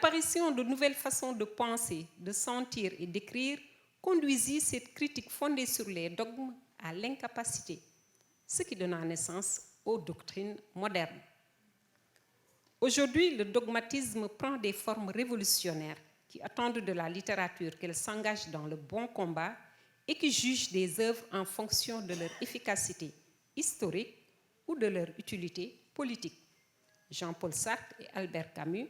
l'apparition de nouvelles façons de penser, de sentir et d'écrire conduisit cette critique fondée sur les dogmes à l'incapacité, ce qui donna naissance aux doctrines modernes. Aujourd'hui, le dogmatisme prend des formes révolutionnaires qui attendent de la littérature qu'elle s'engage dans le bon combat et qui jugent des œuvres en fonction de leur efficacité historique ou de leur utilité politique. Jean-Paul Sartre et Albert Camus,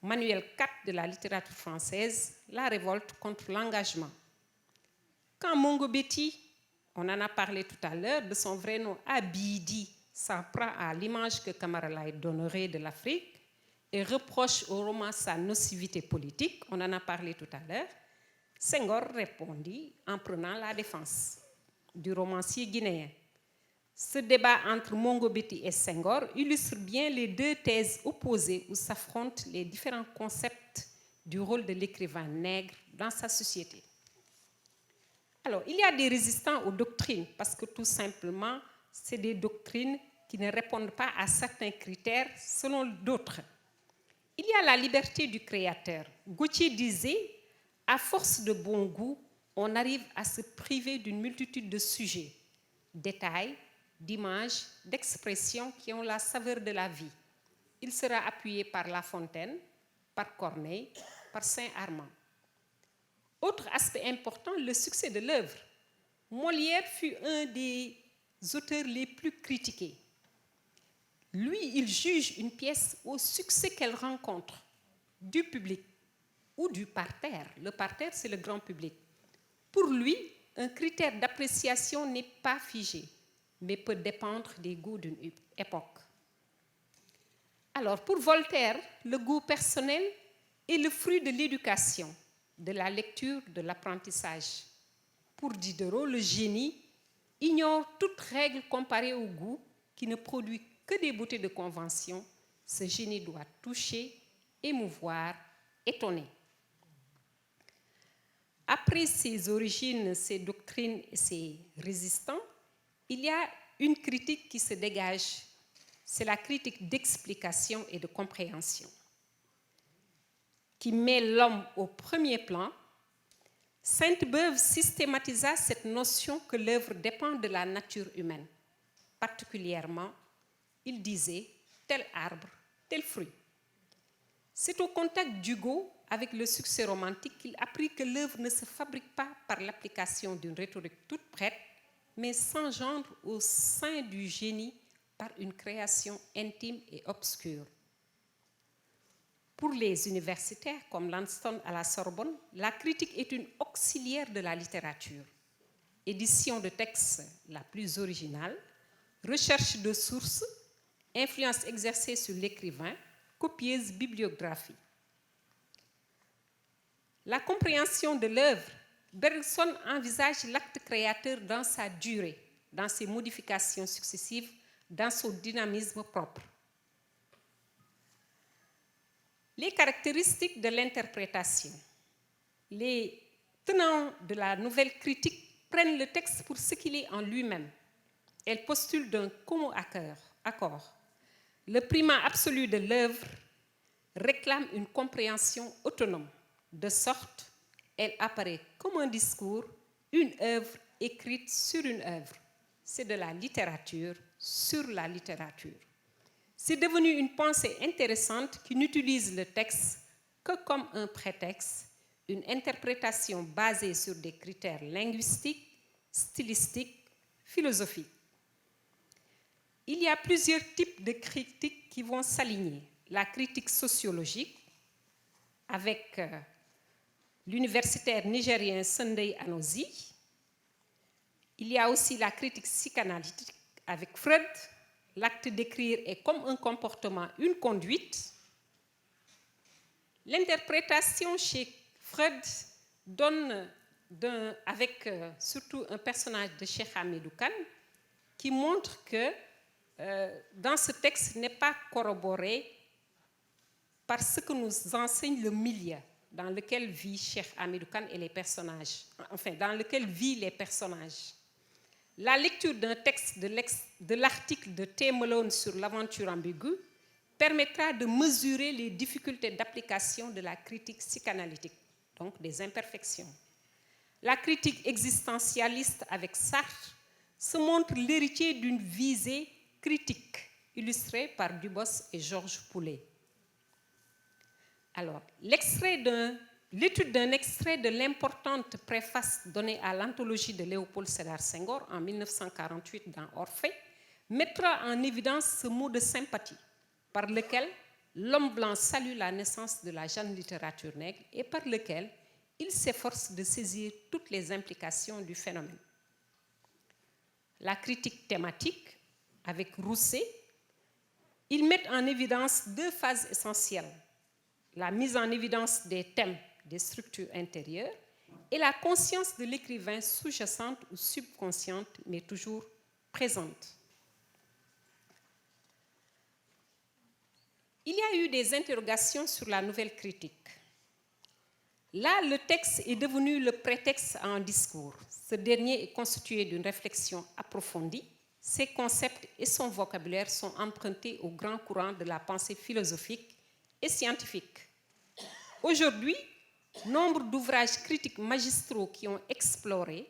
manuel 4 de la littérature française, La révolte contre l'engagement. Quand Mongo Betty, on en a parlé tout à l'heure, de son vrai nom Abidi, s'en prend à l'image que Camara Laye donnerait de l'Afrique et reproche au roman sa nocivité politique, on en a parlé tout à l'heure, Senghor répondit en prenant la défense du romancier guinéen. Ce débat entre Mongo Betty et Senghor illustre bien les deux thèses opposées où s'affrontent les différents concepts du rôle de l'écrivain nègre dans sa société. Alors, il y a des résistants aux doctrines parce que tout simplement, c'est des doctrines qui ne répondent pas à certains critères selon d'autres. Il y a la liberté du créateur. Gautier disait, à force de bon goût, on arrive à se priver d'une multitude de sujets, détails, d'images, d'expressions qui ont la saveur de la vie. Il sera appuyé par La Fontaine, par Corneille, par Saint-Armand. Autre aspect important, le succès de l'œuvre. Molière fut un des auteurs les plus critiqués. Lui, il juge une pièce au succès qu'elle rencontre du public ou du parterre. Le parterre, c'est le grand public. Pour lui, un critère d'appréciation n'est pas figé, mais peut dépendre des goûts d'une époque. Alors, pour Voltaire, le goût personnel est le fruit de l'éducation, de la lecture, de l'apprentissage. Pour Diderot, le génie ignore toute règle comparée au goût qui ne produit que des beautés de convention. Ce génie doit toucher, émouvoir, étonner. Après ses origines, ses doctrines et ses résistants, il y a une critique qui se dégage. C'est la critique d'explication et de compréhension, qui met l'homme au premier plan. Sainte-Beuve systématisa cette notion que l'œuvre dépend de la nature humaine. Particulièrement, il disait tel arbre, tel fruit. C'est au contact d'Hugo, avec le succès romantique, qu'il apprit que l'œuvre ne se fabrique pas par l'application d'une rhétorique toute prête, mais s'engendre au sein du génie par une création intime et obscure. Pour les universitaires, comme Lanston à la Sorbonne, la critique est une auxiliaire de la littérature. Édition de textes la plus originale, recherche de sources, influence exercée sur l'écrivain, copieuse bibliographie. La compréhension de l'œuvre, Bergson envisage l'acte créateur dans sa durée, dans ses modifications successives, dans son dynamisme propre. Les caractéristiques de l'interprétation. Les tenants de la nouvelle critique prennent le texte pour ce qu'il est en lui-même. Elles postulent d'un commun accord. Le primat absolu de l'œuvre réclame une compréhension autonome, de sorte elle apparaît comme un discours, une œuvre écrite sur une œuvre. C'est de la littérature sur la littérature. C'est devenu une pensée intéressante qui n'utilise le texte que comme un prétexte, une interprétation basée sur des critères linguistiques, stylistiques, philosophiques. Il y a plusieurs types de critiques qui vont s'aligner. La critique sociologique, avec l'universitaire nigérien Sunday Anozie. Il y a aussi la critique psychanalytique avec Freud. L'acte d'écrire est comme un comportement, une conduite. L'interprétation chez Freud donne avec surtout un personnage de Cheikh Hamidou Kane qui montre que dans ce texte n'est pas corroboré par ce que nous enseigne le milieu dans lequel vit Cheikh Hamidou Kane et les personnages, enfin dans lequel vivent les personnages. La lecture d'un texte de l'article de T. Malone sur l'aventure ambiguë permettra de mesurer les difficultés d'application de la critique psychanalytique, donc des imperfections. La critique existentialiste avec Sartre se montre l'héritier d'une visée critique, illustrée par Dubos et Georges Poulet. Alors, l'étude d'un extrait de l'importante préface donnée à l'anthologie de Léopold Sédar Senghor en 1948 dans Orphée mettra en évidence ce mot de sympathie par lequel l'homme blanc salue la naissance de la jeune littérature nègre et par lequel il s'efforce de saisir toutes les implications du phénomène. La critique thématique, avec Rousset, ils mettent en évidence deux phases essentielles: la mise en évidence des thèmes des structures intérieures et la conscience de l'écrivain sous-jacente ou subconsciente, mais toujours présente. Il y a eu des interrogations sur la nouvelle critique. Là, le texte est devenu le prétexte à un discours. Ce dernier est constitué d'une réflexion approfondie. Ses concepts et son vocabulaire sont empruntés au grand courant de la pensée philosophique et scientifique. Aujourd'hui, nombre d'ouvrages critiques magistraux qui ont exploré,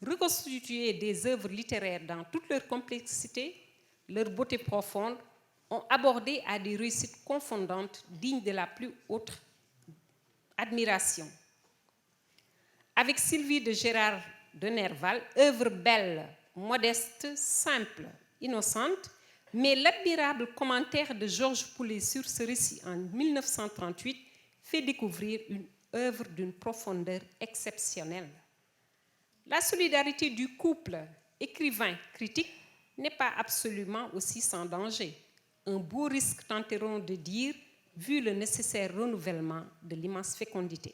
reconstitué des œuvres littéraires dans toute leur complexité, leur beauté profonde, ont abordé à des réussites confondantes dignes de la plus haute admiration. Avec Sylvie de Gérard de Nerval, œuvre belle, modeste, simple, innocente, mais l'admirable commentaire de Georges Poulet sur ce récit en 1938 fait découvrir une œuvre d'une profondeur exceptionnelle. La solidarité du couple écrivain-critique n'est pas absolument aussi sans danger. Un beau risque, tenteront de dire, vu le nécessaire renouvellement de l'immense fécondité.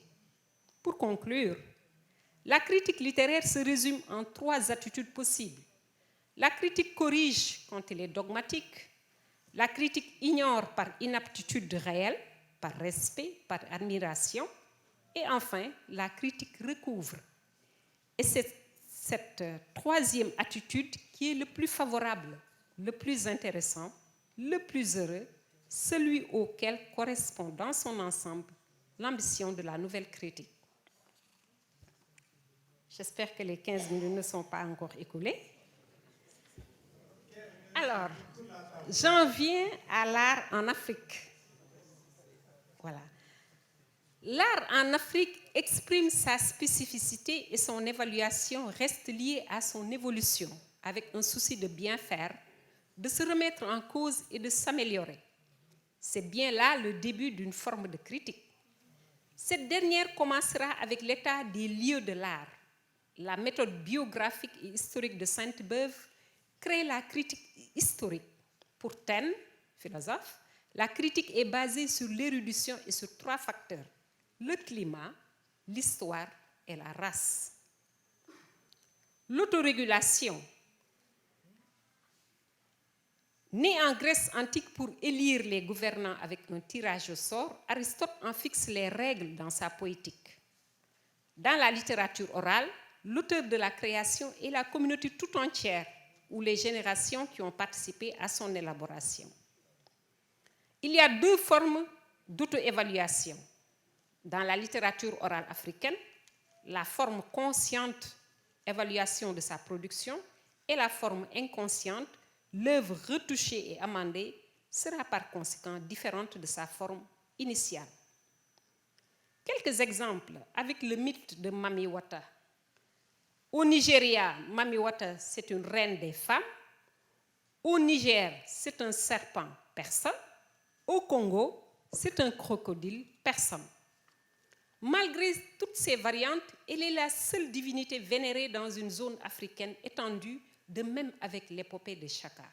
Pour conclure, la critique littéraire se résume en trois attitudes possibles. La critique corrige quand elle est dogmatique. La critique ignore par inaptitude réelle, par respect, par admiration. Et enfin, la critique recouvre. Et c'est cette troisième attitude qui est le plus favorable, le plus intéressant, le plus heureux, celui auquel correspond dans son ensemble l'ambition de la nouvelle critique. J'espère que les 15 minutes ne sont pas encore écoulées. Alors, j'en viens à l'art en Afrique. Voilà. L'art en Afrique exprime sa spécificité et son évaluation reste liée à son évolution, avec un souci de bien faire, de se remettre en cause et de s'améliorer. C'est bien là le début d'une forme de critique. Cette dernière commencera avec l'état des lieux de l'art. La méthode biographique et historique de Sainte-Beuve crée la critique historique. Pour Taine, philosophe, la critique est basée sur l'érudition et sur trois facteurs: le climat, l'histoire et la race. L'autorégulation. Né en Grèce antique pour élire les gouvernants avec un tirage au sort, Aristote en fixe les règles dans sa poétique. Dans la littérature orale, l'auteur de la création est la communauté tout entière ou les générations qui ont participé à son élaboration. Il y a deux formes d'auto-évaluation. Dans la littérature orale africaine, la forme consciente, évaluation de sa production, et la forme inconsciente, l'œuvre retouchée et amendée, sera par conséquent différente de sa forme initiale. Quelques exemples avec le mythe de Mami Wata. Au Nigeria, Mami Wata, c'est une reine des femmes. Au Niger, c'est un serpent persan. Au Congo, c'est un crocodile persan. Malgré toutes ces variantes, elle est la seule divinité vénérée dans une zone africaine étendue, de même avec l'épopée de Chaka.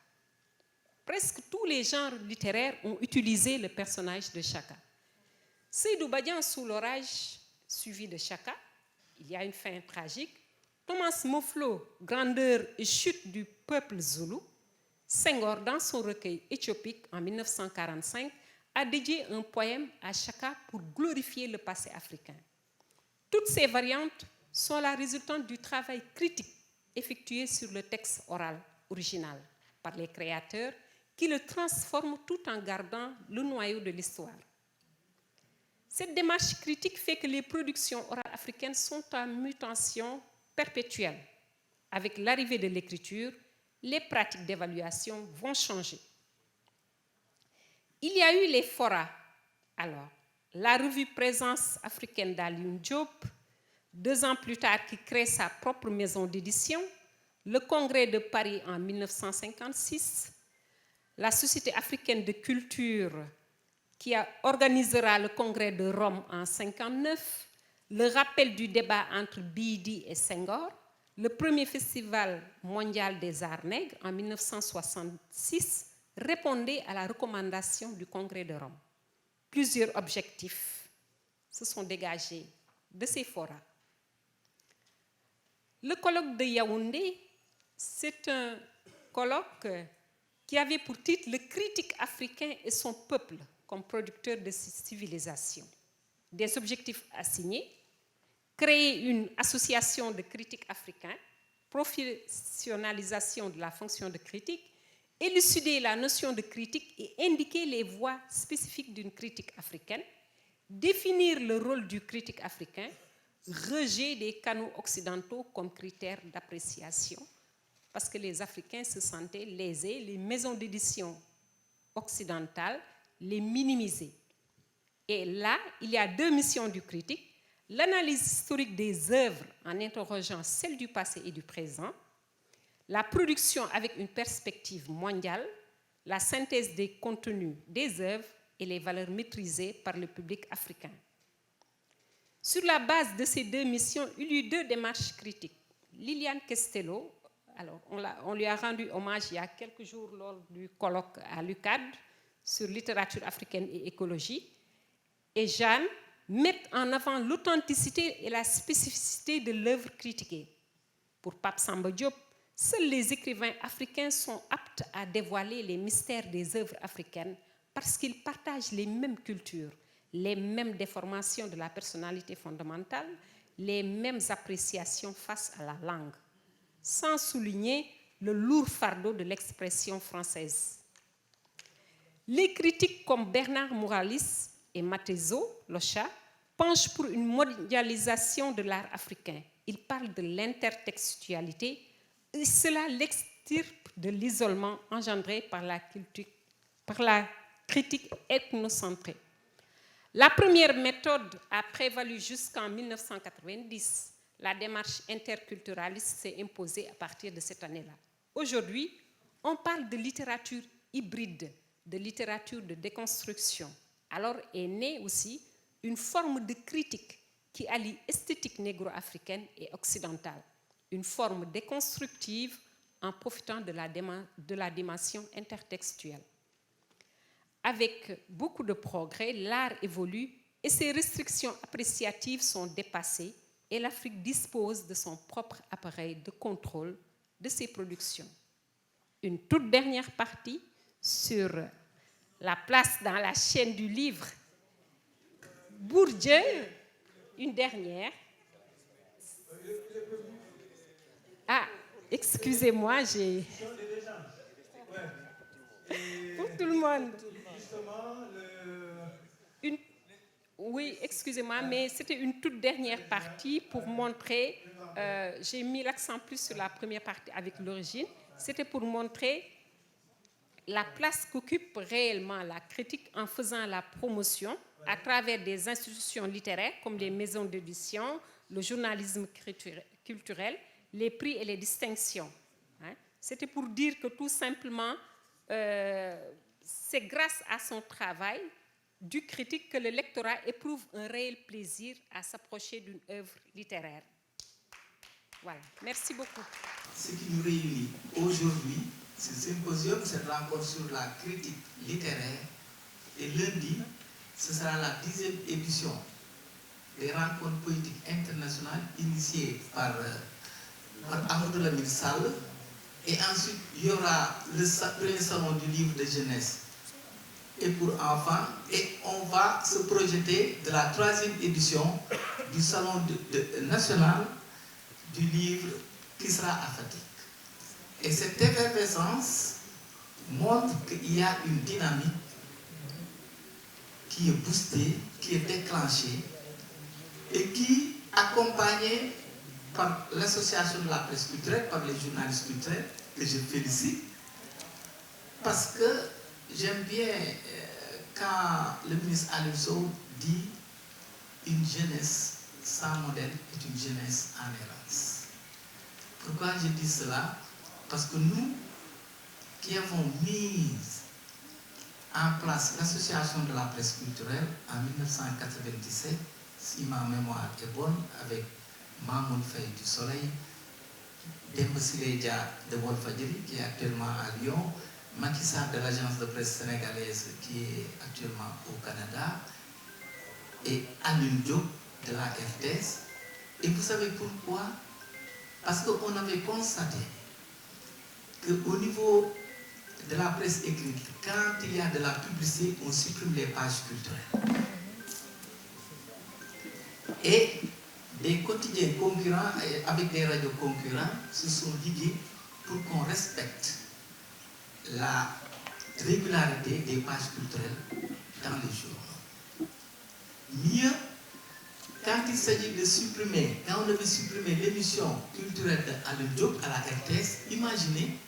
Presque tous les genres littéraires ont utilisé le personnage de Chaka. Seydou Badian sous l'orage, suivi de Chaka, il y a une fin tragique. Thomas Moflo, grandeur et chute du peuple zoulou. Senghor, dans son recueil éthiopique en 1945, a dédié un poème à Chaka pour glorifier le passé africain. Toutes ces variantes sont la résultante du travail critique effectué sur le texte oral original par les créateurs qui le transforme tout en gardant le noyau de l'histoire. Cette démarche critique fait que les productions orales africaines sont en mutation perpétuelle. Avec l'arrivée de l'écriture, les pratiques d'évaluation vont changer. Il y a eu les forats. Alors, la revue Présence africaine d'Alioune Diop, 2 ans plus tard, qui crée sa propre maison d'édition, le Congrès de Paris en 1956, la Société africaine de culture qui organisera le Congrès de Rome en 1959, le rappel du débat entre Bidi et Senghor, le premier festival mondial des arts nègres en 1966 répondait à la recommandation du Congrès de Rome. Plusieurs objectifs se sont dégagés de ces forats. Le colloque de Yaoundé, c'est un colloque qui avait pour titre « Le critique africain et son peuple comme producteur de civilisation ». Des objectifs assignés: créer une association de critiques africains, professionnalisation de la fonction de critique, élucider la notion de critique et indiquer les voies spécifiques d'une critique africaine, définir le rôle du critique africain, rejet des canaux occidentaux comme critère d'appréciation, parce que les Africains se sentaient lésés, les maisons d'édition occidentales les minimisaient. Et là, il y a 2 missions du critique: l'analyse historique des œuvres en interrogeant celles du passé et du présent, la production avec une perspective mondiale, la synthèse des contenus des œuvres et les valeurs maîtrisées par le public africain. Sur la base de ces 2 missions, il y eut 2 démarches critiques. Liliane Kestello, alors on lui a rendu hommage il y a quelques jours lors du colloque à l'UCAD sur littérature africaine et écologie, et Jeanne mettent en avant l'authenticité et la spécificité de l'œuvre critiquée. Pour Pape Samba Diop, seuls les écrivains africains sont aptes à dévoiler les mystères des œuvres africaines parce qu'ils partagent les mêmes cultures, les mêmes déformations de la personnalité fondamentale, les mêmes appréciations face à la langue, sans souligner le lourd fardeau de l'expression française. Les critiques comme Bernard Mouralis et Matezo Locha penchent pour une mondialisation de l'art africain. Ils parlent de l'intertextualité et cela l'extirpe de l'isolement engendré par la critique ethnocentrée. La première méthode a prévalu jusqu'en 1990. La démarche interculturaliste s'est imposée à partir de cette année-là. Aujourd'hui, on parle de littérature hybride, de littérature de déconstruction. Alors est née aussi une forme de critique qui allie esthétique négro-africaine et occidentale, une forme déconstructive en profitant de la dimension intertextuelle. Avec beaucoup de progrès, l'art évolue et ses restrictions appréciatives sont dépassées et l'Afrique dispose de son propre appareil de contrôle de ses productions. Une toute dernière partie sur la place dans la chaîne du livre. Bourdieu, une dernière. Ah, excusez-moi, j'ai... Pour tout le monde. Oui, excusez-moi, mais c'était une toute dernière partie pour montrer... j'ai mis l'accent plus sur la première partie avec l'origine. C'était pour montrer la place qu'occupe réellement la critique en faisant la promotion à travers des institutions littéraires comme les maisons d'édition, le journalisme culturel, les prix et les distinctions. C'était pour dire que tout simplement, c'est grâce à son travail du critique que le lectorat éprouve un réel plaisir à s'approcher d'une œuvre littéraire. Voilà, merci beaucoup. Ce qui nous réunit aujourd'hui, ce symposium, cette rencontre sur la critique littéraire, et lundi, ce sera la 10e édition des rencontres politiques internationales initiées par Amadou Lamine Sall. Et ensuite, il y aura le premier salon du livre de jeunesse et pour enfants. Et on va se projeter de la 3e édition du salon national du livre qui sera à Fatick. Et cette effervescence montre qu'il y a une dynamique qui est boostée, qui est déclenchée et qui, accompagnée par l'association de la presse culturelle, par les journalistes culturels, que je félicite, parce que j'aime bien quand le ministre Aliou Sow dit une jeunesse sans modèle est une jeunesse en errance. Pourquoi je dis cela? Parce que nous qui avons mis en place l'association de la presse culturelle en 1997, si ma mémoire est bonne, avec Mamoun Faye du Soleil, Demba Ciré Dia de Walfadjri, qui est actuellement à Lyon, Macky Sall de l'agence de presse sénégalaise, qui est actuellement au Canada, et Alioune Diop de la RTS. Et vous savez pourquoi? Parce qu'on avait constaté qu'au niveau de la presse écrite, quand il y a de la publicité, on supprime les pages culturelles. Et des quotidiens concurrents, avec des radios concurrents, se sont ligués pour qu'on respecte la régularité des pages culturelles dans les journaux. Mieux, quand il s'agit de supprimer, quand on devait supprimer l'émission culturelle d'Alioune Diop à la RTS, imaginez,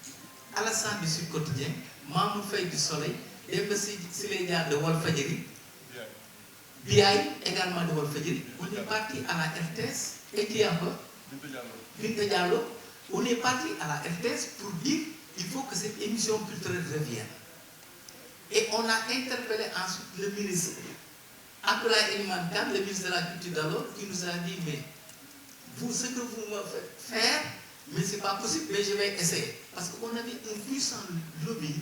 Alassane du Sud Quotidien, Mamoun Faye du Soleil, Demba Ciré Dia de Walfadjri, Biaye également de Walfadjri, on est parti à la RTS, et qui encore Binta Diallo, on est parti à la RTS pour dire qu'il faut que cette émission culturelle revienne. Et on a interpellé ensuite le ministre Abdoulaye Elimane Kane, le ministre de la Culture d'alors, qui nous a dit, mais vous, ce que vous me faites faire, mais ce n'est pas possible, mais je vais essayer. Parce qu'on avait un puissant lobby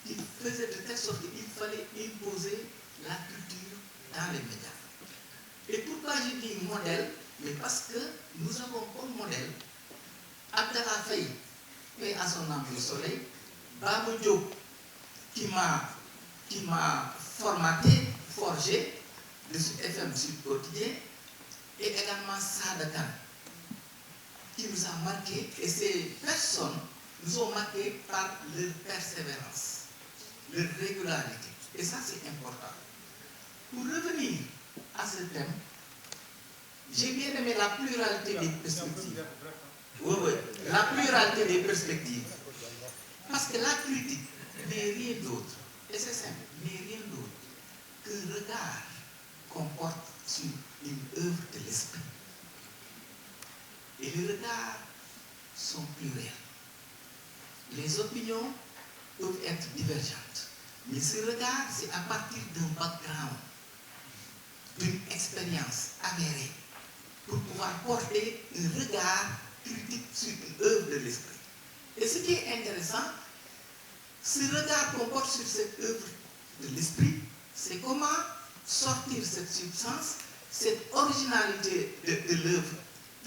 qui faisait de telle sorte qu'il fallait imposer la culture dans les médias. Et pourquoi je dis modèle? Mais parce que nous avons comme modèle Abdallah Faye, paix à son âme le soleil, Babou Diop, qui m'a formaté, forgé, de FM Sud Quotidien, et également Sada Kane, qui nous a marqué, et ces personnes nous ont marqués par leur persévérance, leur régularité. Et ça, c'est important. Pour revenir à ce thème, j'ai bien aimé la pluralité des perspectives. Oui, oui, la pluralité des perspectives. Parce que la critique n'est rien d'autre, et c'est simple, n'est rien d'autre qu'un regard qu'on porte sur une œuvre de l'esprit. Et les regards sont pluriels. Les opinions peuvent être divergentes. Mais ce regard, c'est à partir d'un background, d'une expérience avérée, pour pouvoir porter un regard critique sur une œuvre de l'esprit. Et ce qui est intéressant, ce regard qu'on porte sur cette œuvre de l'esprit, c'est comment sortir cette substance, cette originalité de l'œuvre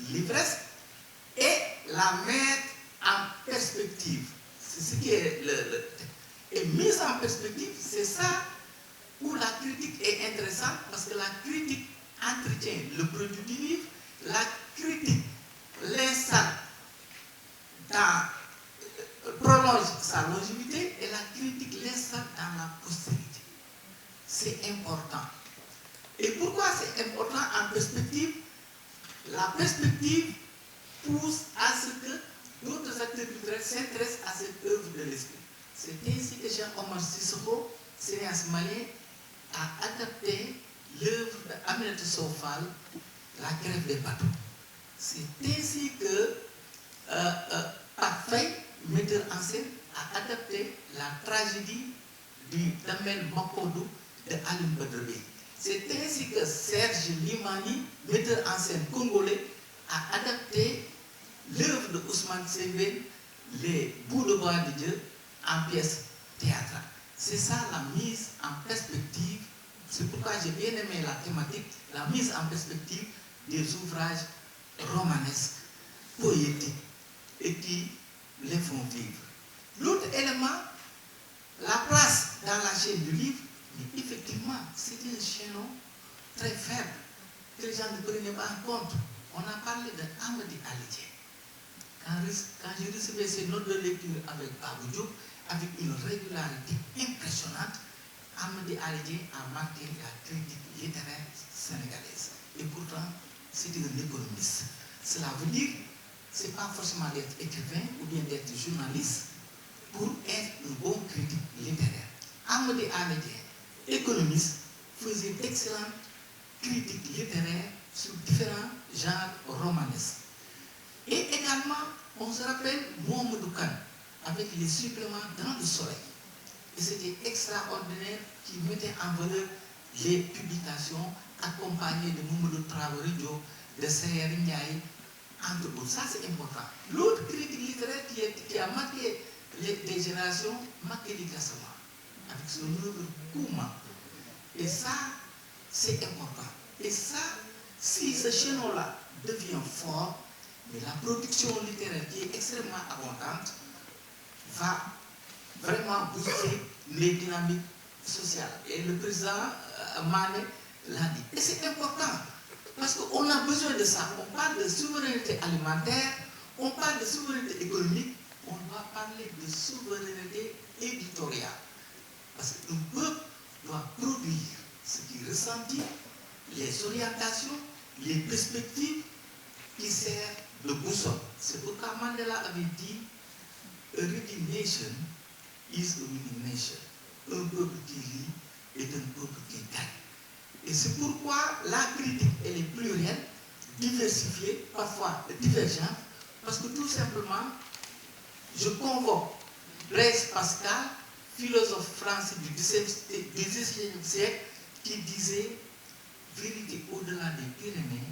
livresque et la mettre en perspective. C'est ce qui est et mise en perspective, c'est ça où la critique est intéressante, parce que la critique entretient le produit du livre, la critique l'installe prolonge sa longévité et la critique l'installe dans la postérité. C'est important. Et pourquoi c'est important en perspective? La perspective pousse à ce que d'autres acteurs culturels s'intéressent à cette œuvre de l'esprit. C'est ainsi que Jean-Omar Sissoko, cinéaste malien, a adapté l'œuvre d'Aminatou Sow Fall, La grève des bateaux. C'est ainsi que Pape Faye, metteur en scène, a adapté la tragédie du Damel Makodou de Alioune Badara Bèye. C'est ainsi que Serge Limani, metteur en scène congolais, a adapté l'œuvre de Ousmane Sembène, Les bouts de bois de Dieu, en pièce théâtrale. C'est ça la mise en perspective. C'est pourquoi j'ai bien aimé la thématique, la mise en perspective des ouvrages romanesques, poétiques, et qui les font vivre. L'autre élément, la place dans la chaîne du livre, mais effectivement, c'est un chaînon très faible, que les gens ne prenaient pas en compte. On a parlé de Amady Alidje. Quand je recevais ces notes de lecture avec Babou Diop, avec une régularité impressionnante, Hamadi Alidien a marqué la critique littéraire sénégalaise. Et pourtant, c'était un économiste. Cela veut dire, ce n'est pas forcément d'être écrivain ou bien d'être journaliste pour être un bon critique littéraire. Hamadi Alidien, économiste, faisait d'excellentes critiques littéraires sur différents genres romanesques. Et également, on se rappelle Mohamedou Kane, avec les suppléments dans le soleil. Et c'était extraordinaire qui mettait en valeur les publications accompagnées de Mamadou Traoré Diop, de Seyer Ndiaye, entre autres. Ça, c'est important. L'autre critique littéraire qui a marqué des générations, Makeli Gassama, avec son œuvre Kouma. Et ça, c'est important. Et ça, si ce chaînon-là devient fort, mais la production littéraire qui est extrêmement abondante va vraiment booster les dynamiques sociales. Et le président Mané l'a dit. Et c'est important, parce qu'on a besoin de ça. On parle de souveraineté alimentaire, on parle de souveraineté économique, on doit parler de souveraineté éditoriale. Parce qu'un peuple doit produire ce qui ressentit, les orientations, les perspectives qui servent de boussole. C'est pourquoi Mandela avait dit a reading nation is a winning nation. Un peuple qui lit est un peuple qui gagne. Et c'est pourquoi la critique, elle est plurielle, diversifiée, parfois divergente, parce que tout simplement, je convoque Blaise Pascal, philosophe français du XVIe siècle, qui disait vérité au-delà des Pyrénées,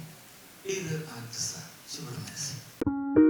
erreur en deçà. Je vous remercie.